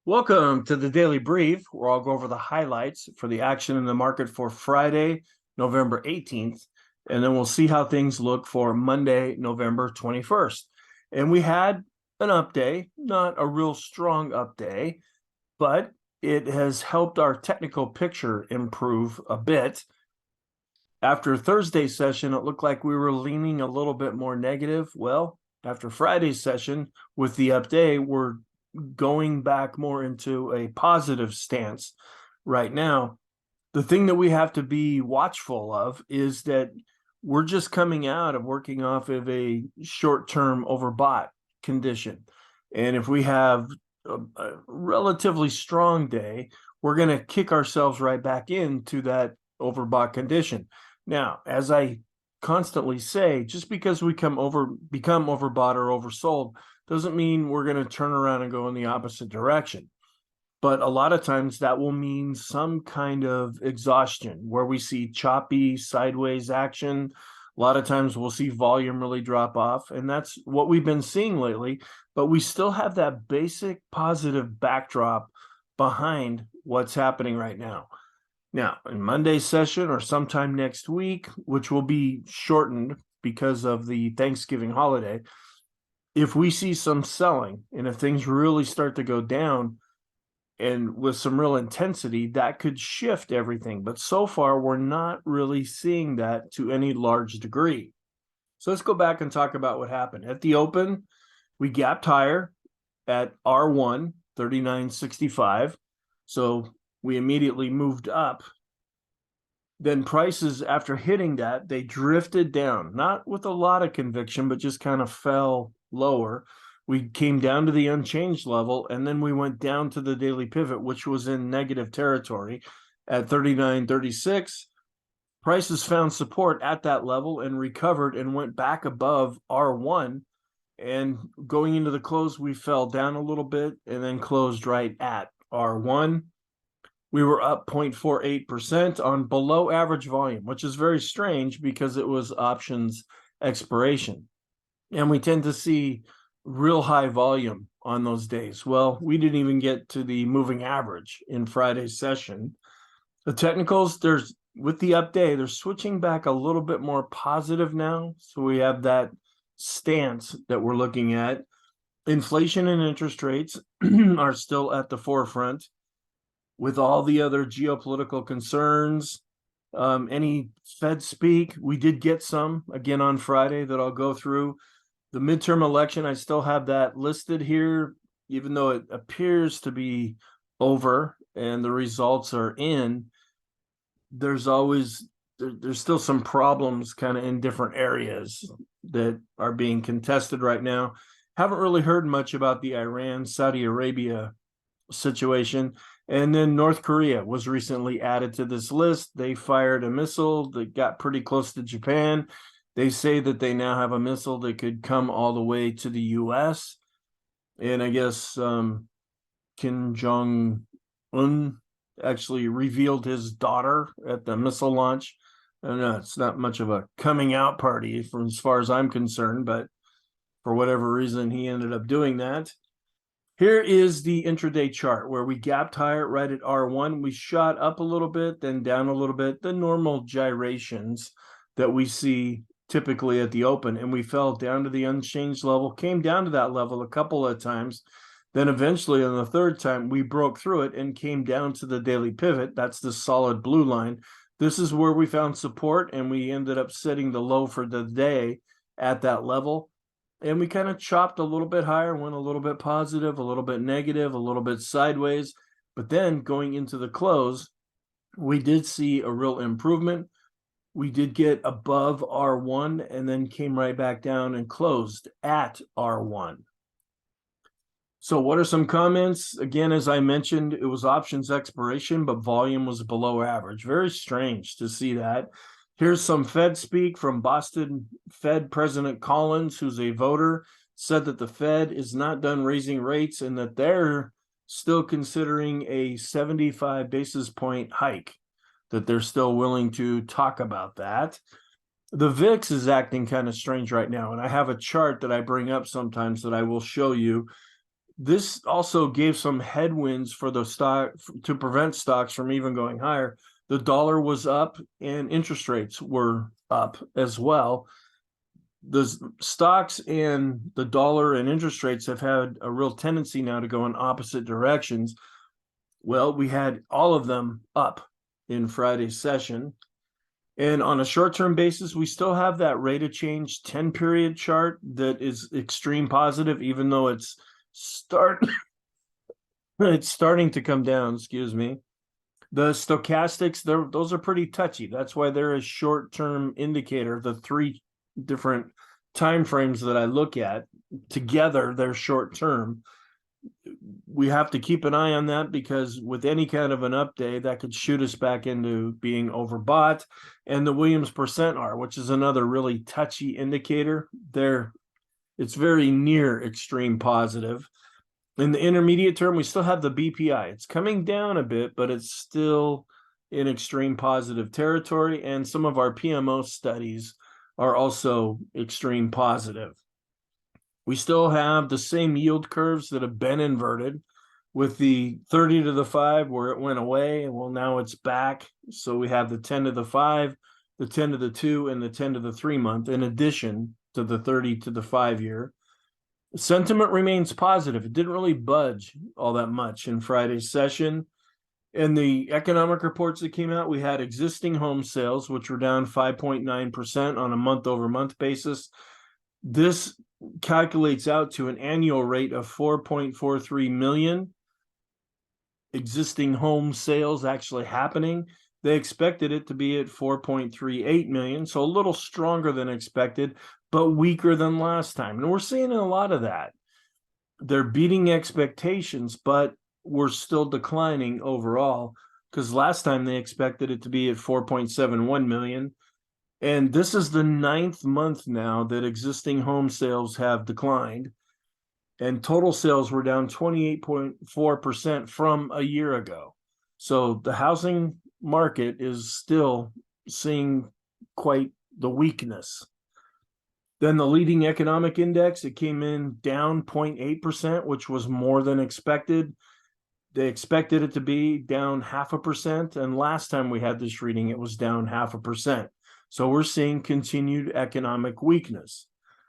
Welcome to the Daily Brief, where I'll go over the highlights for the action in the market for Friday, November 18th, and then we'll see how things look for Monday, November 21st. And we had an up day, not a real strong up day, but it has helped our technical picture improve a bit. After Thursday's session, it looked like we were leaning a little bit more negative. Well, after Friday's session with the up day, we're going back more into a positive stance right now. The thing that we have to be watchful of is that we're just coming out of working off of a short-term overbought condition. And if we have a relatively strong day, we're going to kick ourselves right back into that overbought condition. Now, as I constantly say, just because we become overbought or oversold doesn't mean we're going to turn around and go in the opposite direction. But a lot of times that will mean some kind of exhaustion where we see choppy sideways action. A lot of times we'll see volume really drop off, and that's what we've been seeing lately. But we still have that basic positive backdrop behind what's happening right now. Now, in Monday's session or sometime next week, which will be shortened because of the Thanksgiving holiday, if we see some selling and if things really start to go down and with some real intensity, that could shift everything. But so far, we're not really seeing that to any large degree. So let's go back and talk about what happened. At the open, we gapped higher at R1, 39.65. So we immediately moved up. Then prices, after hitting that, they drifted down, not with a lot of conviction, but just kind of fell lower. We came down to the unchanged level, and then we went down to the daily pivot, which was in negative territory at 39.36. Prices found support at that level and recovered and went back above R1. And going into the close, we fell down a little bit and then closed right at R1. We were up 0.48% on below average volume, which is very strange because it was options expiration. And we tend to see real high volume on those days. Well, we didn't even get to the moving average in Friday's session. The technicals, with the up day, they're switching back a little bit more positive now. So we have that stance that we're looking at. Inflation and interest rates are still at the forefront with all the other geopolitical concerns. Any Fed speak, we did get some again on Friday that I'll go through. The midterm election, I still have that listed here, even though it appears to be over and the results are in. There's still some problems kind of in different areas that are being contested right now. Haven't really heard much about the Iran-Saudi Arabia situation. And then North Korea was recently added to this list. They fired a missile that got pretty close to Japan. They say that they now have a missile that could come all the way to the U.S. And I guess Kim Jong-un actually revealed his daughter at the missile launch. I don't know, it's not much of a coming out party from as far as I'm concerned, but for whatever reason, he ended up doing that. Here is the intraday chart where we gapped higher right at R1. We shot up a little bit, then down a little bit, the normal gyrations that we see typically at the open. And we fell down to the unchanged level, came down to that level a couple of times. Then eventually on the third time, we broke through it and came down to the daily pivot. That's the solid blue line. This is where we found support, and we ended up setting the low for the day at that level. And we kind of chopped a little bit higher, went a little bit positive, a little bit negative, a little bit sideways. But then going into the close, we did see a real improvement. We did get above R1 and then came right back down and closed at R1. So what are some comments? Again, as I mentioned, it was options expiration, but volume was below average. Very strange to see that. Here's some Fed speak from Boston Fed President Collins, who's a voter, said that the Fed is not done raising rates and that they're still considering a 75 basis point hike, that they're still willing to talk about that. The VIX is acting kind of strange right now, and I have a chart that I bring up sometimes that I will show you. This also gave some headwinds for the stock to prevent stocks from even going higher. The dollar was up and interest rates were up as well. The stocks and the dollar and interest rates have had a real tendency now to go in opposite directions. Well, we had all of them up in Friday's session. And on a short-term basis, we still have that rate of change 10-period chart that is extreme positive, even though it's starting to come down, excuse me. The stochastics, those are pretty touchy. That's why they're a short-term indicator. The three different time frames that I look at together, they're short-term. We have to keep an eye on that because with any kind of an update, that could shoot us back into being overbought. And the Williams percent R, which is another really touchy indicator, it's very near extreme positive. In the intermediate term, we still have the BPI. It's coming down a bit, but it's still in extreme positive territory. And some of our PMO studies are also extreme positive. We still have the same yield curves that have been inverted with the 30 to the 5 where it went away. Well, now it's back. So we have the 10 to the 5, the 10 to the 2, and the 10 to the 3 month in addition to the 30 to the 5 year. Sentiment remains positive. It didn't really budge all that much in Friday's session. In the economic reports that came out, we had existing home sales, which were down 5.9% on a month-over-month basis. This calculates out to an annual rate of 4.43 million existing home sales actually happening. They expected it to be at 4.38 million, so a little stronger than expected, but weaker than last time. And we're seeing a lot of that. They're beating expectations, but we're still declining overall because last time they expected it to be at 4.71 million. And this is the 9th month now that existing home sales have declined. And total sales were down 28.4% from a year ago. So the housing market is still seeing quite the weakness. Then the leading economic index, it came in down 0.8%, which was more than expected. They expected it to be down 0.5%. And last time we had this reading, it was down 0.5%. So we're seeing continued economic weakness.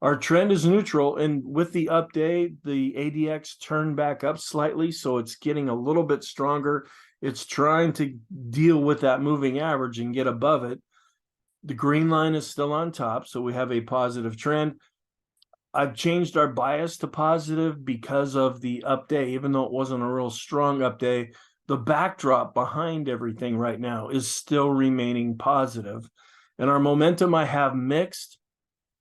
Our trend is neutral, and with the update, the ADX turned back up slightly, so it's getting a little bit stronger. It's trying to deal with that moving average and get above it. The green line is still on top, so we have a positive trend. I've changed our bias to positive because of the update, even though it wasn't a real strong update. The backdrop behind everything right now is still remaining positive. And our momentum I have mixed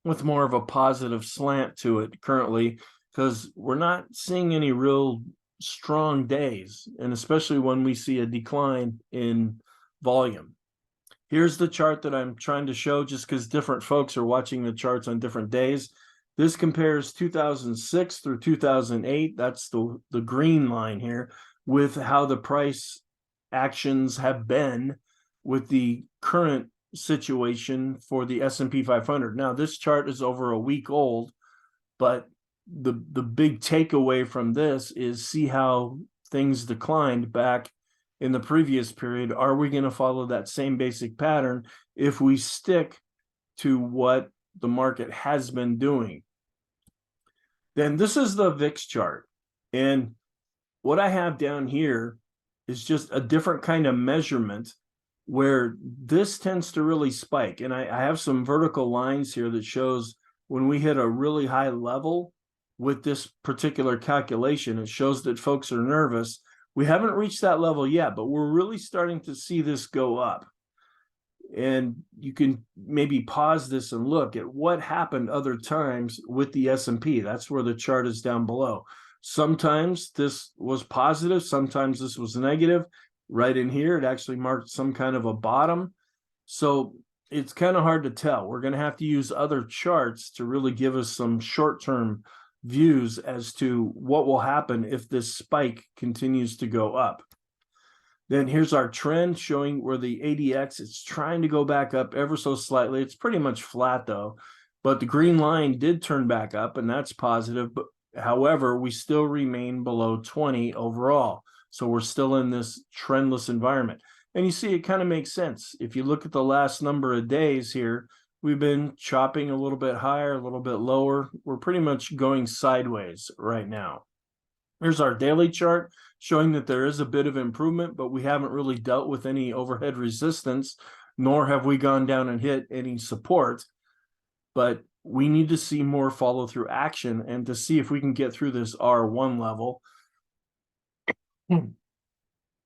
with more of a positive slant to it currently because we're not seeing any real strong days, and especially when we see a decline in volume. Here's the chart that I'm trying to show just because different folks are watching the charts on different days. This compares 2006 through 2008. That's the green line here with how the price actions have been with the current situation for the S&P 500. Now, this chart is over a week old, but the big takeaway from this is see how things declined back in the previous period. Are we going to follow that same basic pattern if we stick to what the market has been doing? Then this is the VIX chart. And what I have down here is just a different kind of measurement where this tends to really spike. And I have some vertical lines here that shows when we hit a really high level with this particular calculation, it shows that folks are nervous. We haven't reached that level yet, but we're really starting to see this go up. And you can maybe pause this and look at what happened other times with the S&P. That's where the chart is down below. Sometimes this was positive, sometimes this was negative. Right in here, it actually marked some kind of a bottom. So it's kind of hard to tell. We're going to have to use other charts to really give us some short-term views as to what will happen if this spike continues to go up. Then here's our trend showing where the ADX is trying to go back up ever so slightly. It's pretty much flat though, but the green line did turn back up and that's positive. But However, we still remain below 20 overall. So we're still in this trendless environment. And you see, it kind of makes sense. If you look at the last number of days here, we've been chopping a little bit higher, a little bit lower. We're pretty much going sideways right now. Here's our daily chart showing that there is a bit of improvement, but we haven't really dealt with any overhead resistance, nor have we gone down and hit any support. But we need to see more follow through action and to see if we can get through this R1 level and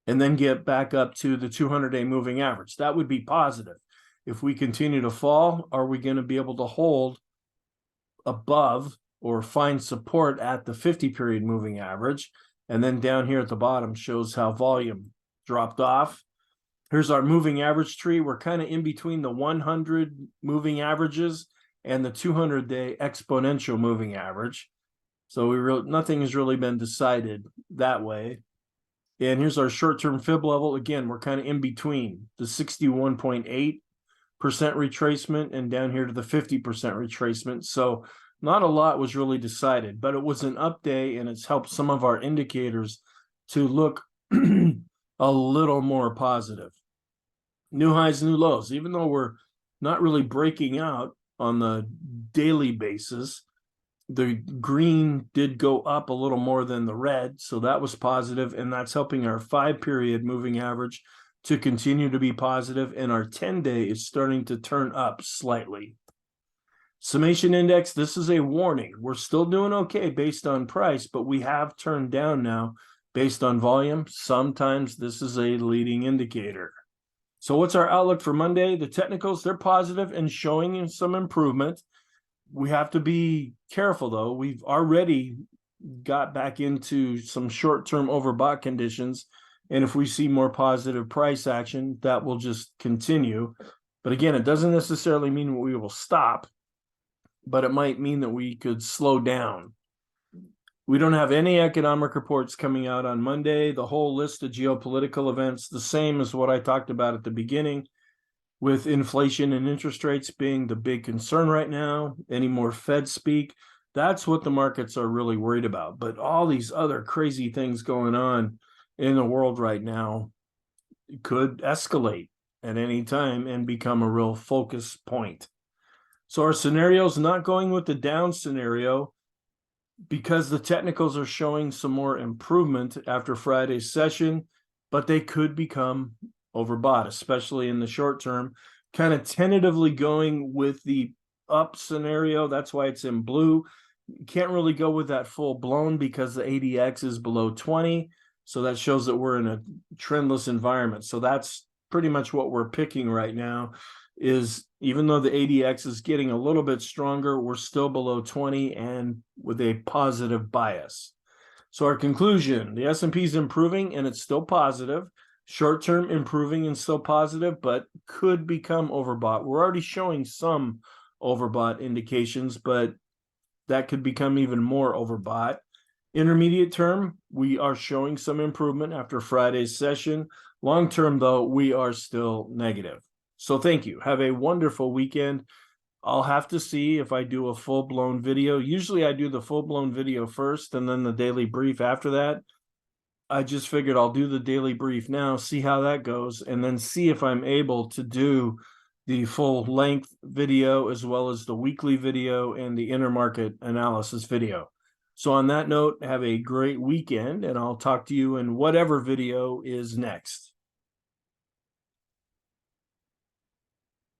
then get back up to the 200-day moving average. That would be positive. If we continue to fall, are we going to be able to hold above or find support at the 50-period moving average? And then down here at the bottom shows how volume dropped off. Here's our moving average tree. We're kind of in between the 100 moving averages and the 200-day exponential moving average. So nothing has really been decided that way. And here's our short-term fib level. Again, we're kind of in between the 61.8% retracement and down here to the 50% retracement. So not a lot was really decided, but it was an up day, and it's helped some of our indicators to look a little more positive. New highs, new lows. Even though we're not really breaking out on the daily basis, the green did go up a little more than the red, so that was positive, and that's helping our 5-period moving average to continue to be positive, and our 10-day is starting to turn up slightly. Summation index, this is a warning. We're still doing okay based on price, but we have turned down now based on volume. Sometimes this is a leading indicator. So what's our outlook for Monday? The technicals, they're positive and showing some improvement. We have to be careful, though. We've already got back into some short-term overbought conditions, and if we see more positive price action, that will just continue. But again, it doesn't necessarily mean we will stop, but it might mean that we could slow down. We don't have any economic reports coming out on Monday. The whole list of geopolitical events, the same as what I talked about at the beginning, with inflation and interest rates being the big concern right now. Any more Fed speak, that's what the markets are really worried about. But all these other crazy things going on in the world right now could escalate at any time and become a real focus point. So our scenario is not going with the down scenario because the technicals are showing some more improvement after Friday's session, but they could become overbought, especially in the short term. Kind of tentatively going with the up scenario. That's why it's in blue. You can't really go with that full blown because the ADX is below 20. So that shows that we're in a trendless environment. So that's pretty much what we're picking right now, is even though the ADX is getting a little bit stronger, we're still below 20 and with a positive bias. So our conclusion, the S&P is improving and it's still positive. Short-term improving and still positive, but could become overbought. We're already showing some overbought indications, but that could become even more overbought. Intermediate term, we are showing some improvement after Friday's session. Long term, though, we are still negative. So thank you. Have a wonderful weekend. I'll have to see if I do a full-blown video. Usually I do the full-blown video first and then the daily brief after that. I just figured I'll do the daily brief now, see how that goes, and then see if I'm able to do the full-length video as well as the weekly video and the intermarket analysis video. So on that note, have a great weekend, and I'll talk to you in whatever video is next.